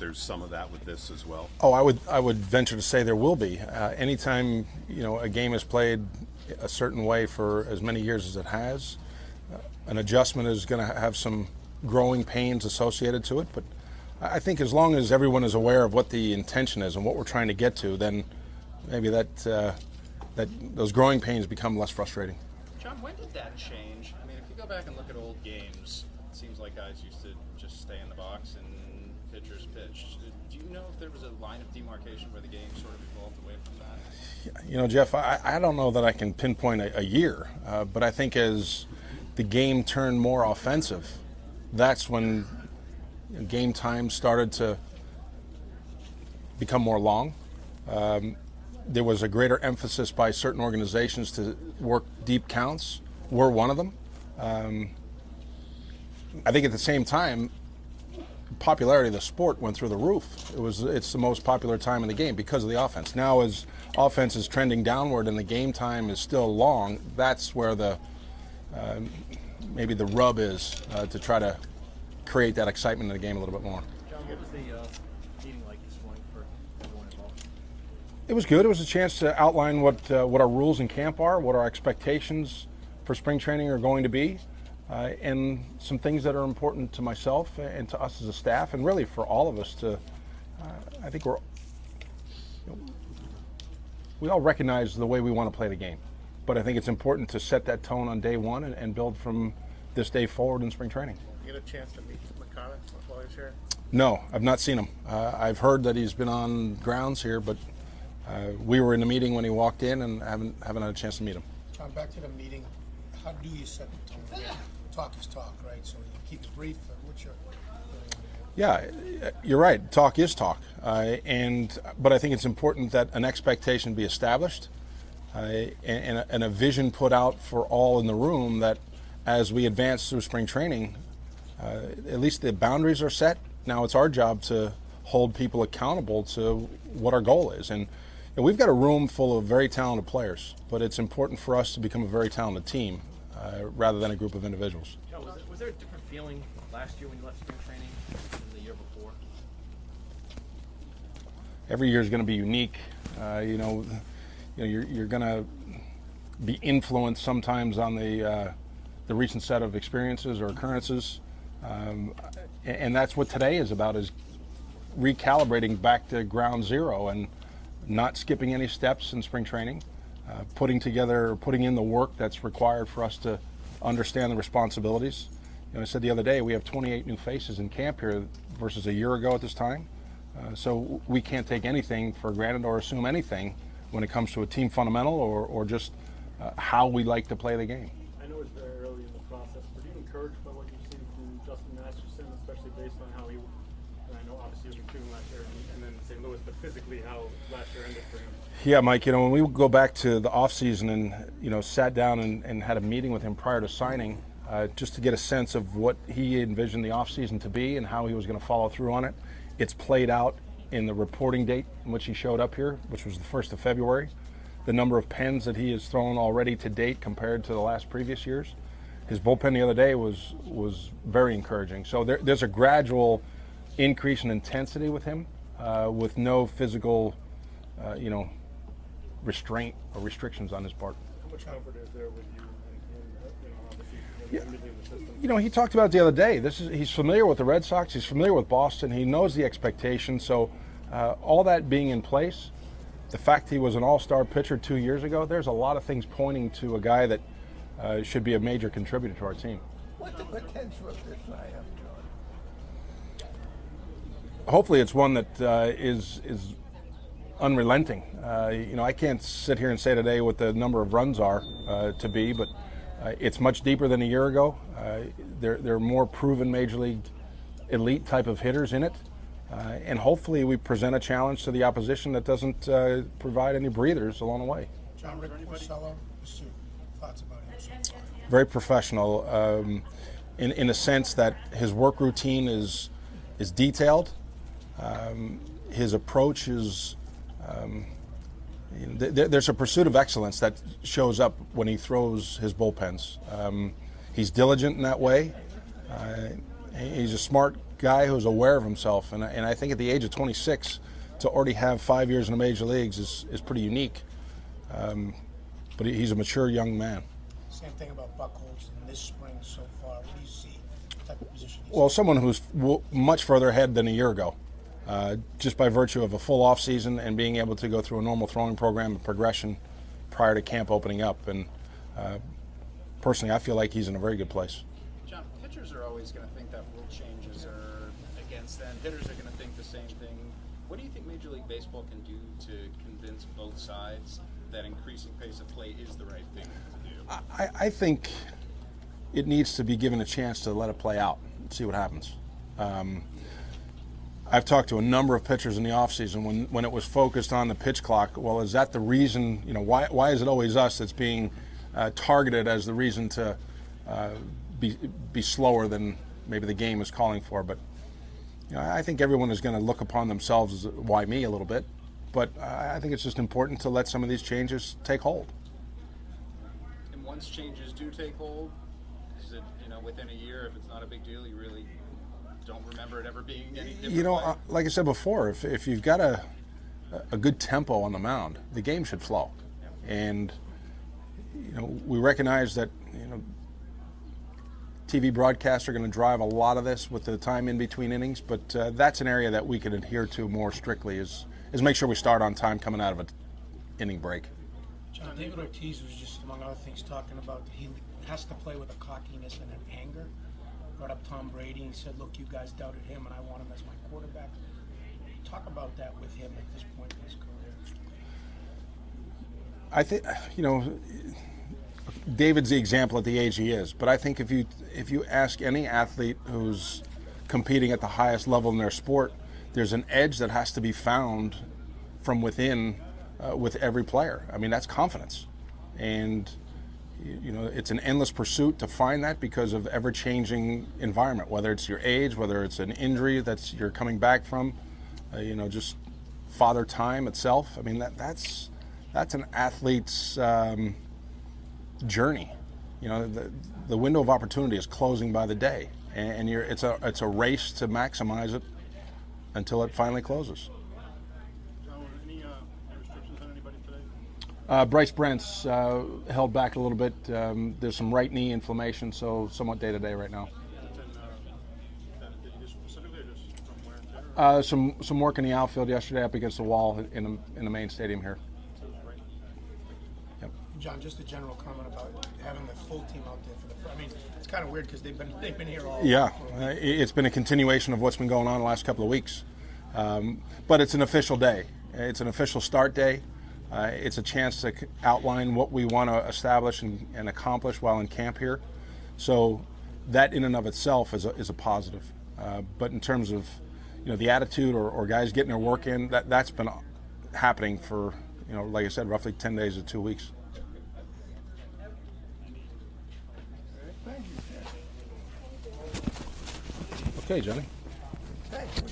there's some of that with this as well? Oh, I would venture to say there will be. Anytime a game is played a certain way for as many years as it has, an adjustment is going to have some growing pains associated to it. But I think as long as everyone is aware of what the intention is and what we're trying to get to, then maybe that those growing pains become less frustrating. John, when did that change? I mean, if you go back and look at old games, it seems like guys used to just stay in the box and pitchers pitched. Do you know if there was a line of demarcation where the game sort of evolved away from that? Jeff, I don't know that I can pinpoint a year, but I think as the game turned more offensive, that's when game time started to become more long. There was a greater emphasis by certain organizations to work deep counts. We're one of them. I think at the same time, popularity of the sport went through the roof. It's the most popular time in the game because of the offense. Now as offense is trending downward and the game time is still long, that's where the maybe the rub is to try to create that excitement in the game a little bit more. John, what was the meeting like this morning for everyone involved? It was good. It was a chance to outline what our rules in camp are, what our expectations for spring training are going to be, and some things that are important to myself and to us as a staff, and really for all of us to. I think we all recognize the way we want to play the game, but I think it's important to set that tone on day one and build from this day forward in spring training. You get a chance to meet McConnell while he's here? No, I've not seen him. I've heard that he's been on grounds here, but we were in the meeting when he walked in and haven't had a chance to meet him. John, back to the meeting. How do you set the tone? Again, talk is talk, right? So you keep it brief. What's your? Yeah, you're right. Talk is talk, but I think it's important that an expectation be established and a vision put out for all in the room that as we advance through spring training, at least the boundaries are set. Now it's our job to hold people accountable to what our goal is. And we've got a room full of very talented players, but it's important for us to become a very talented team rather than a group of individuals. John, was there a different feeling last year when you left spring training than the year before? Every year is going to be unique. You're going to be influenced sometimes on the recent set of experiences or occurrences. And that's what today is about, is recalibrating back to ground zero and not skipping any steps in spring training, putting in the work that's required for us to understand the responsibilities. I said the other day, we have 28 new faces in camp here versus a year ago at this time. So we can't take anything for granted or assume anything when it comes to a team fundamental or just how we like to play the game. I know it's very early in the process, but are you encouraged by what you've seen from Justin Masterson, especially based on how and I know obviously you were shooting last year and then St. Louis, but physically how last year ended for him? Yeah, Mike, when we go back to the offseason and, sat down and had a meeting with him prior to signing, just to get a sense of what he envisioned the offseason to be and how he was going to follow through on it. It's played out in the reporting date in which he showed up here, which was the 1st of February. The number of pens that he has thrown already to date compared to the last previous years. His bullpen the other day was very encouraging. So there's a gradual increase in intensity with him, with no physical, restraint or restrictions on his part. How much comfort is there with you and obviously in the system? He talked about it the other day. He's familiar with the Red Sox. He's familiar with Boston. He knows the expectations. So all that being in place, the fact he was an all-star pitcher 2 years ago, there's a lot of things pointing to a guy that should be a major contributor to our team. What's the potential of this lineup, John? Hopefully it's one that is unrelenting. I can't sit here and say today what the number of runs are to be, but it's much deeper than a year ago. There are more proven major league elite type of hitters in it. And hopefully we present a challenge to the opposition that doesn't provide any breathers along the way. John, Rick Porcello, thoughts about him so far? Very professional, in a sense that his work routine is detailed. His approach is, there's a pursuit of excellence that shows up when he throws his bullpens. He's diligent in that way. He's a smart guy who's aware of himself, and I think at the age of 26, to already have 5 years in the major leagues is pretty unique. But he's a mature young man. Same thing about Buchholz in this spring so far. What do you see? What type of position he's Well, someone who's much further ahead than a year ago, just by virtue of a full off season and being able to go through a normal throwing program and progression prior to camp opening up. And personally, I feel like he's in a very good place. John, pitchers are always going to think that rule changes are against them. Hitters are going to think the same thing. What do you think Major League Baseball can do to convince both sides that increasing pace of play is the right thing to do? I think it needs to be given a chance to let it play out and see what happens. I've talked to a number of pitchers in the offseason when it was focused on the pitch clock. Well, is that the reason, why is it always us that's being targeted as the reason to be slower than maybe the game is calling for? But I think everyone is going to look upon themselves as why me a little bit. But I think it's just important to let some of these changes take hold. And once changes do take hold, is it, within a year, if it's not a big deal, you really don't remember it ever being any different? Like I said before, if you've got a good tempo on the mound, the game should flow. Yeah. And we recognize that TV broadcasts are going to drive a lot of this with the time in between innings, but that's an area that we can adhere to more strictly is make sure we start on time coming out of an inning break. John, David Ortiz was just, among other things, talking about he has to play with a cockiness and an anger. Brought up Tom Brady and said, look, you guys doubted him and I want him as my quarterback. Talk about that with him at this point in his career. I think, David's the example at the age he is, but I think if you ask any athlete who's competing at the highest level in their sport, there's an edge that has to be found from within with every player. I mean, that's confidence. And, it's an endless pursuit to find that because of ever-changing environment, whether it's your age, whether it's an injury that you're coming back from, just father time itself. I mean, that's an athlete's journey. The window of opportunity is closing by the day, and it's a race to maximize it until it finally closes. Any restrictions on anybody today? Bryce Brent's held back a little bit. There's some right knee inflammation, so somewhat day-to-day right now. Did you specifically or just from wear and tear? Some work in the outfield yesterday up against the wall in the main stadium here. Yep. John, just a general comment about having the full team out there I mean, it's kind of weird because they've been here all. Yeah, it's been a continuation of what's been going on the last couple of weeks, but it's an official day. It's an official start day. It's a chance to outline what we want to establish and accomplish while in camp here. So that in and of itself is a positive. But in terms of the attitude or guys getting their work in, that's been happening for like I said, roughly 10 days to 2 weeks. Okay, Johnny. Thank you.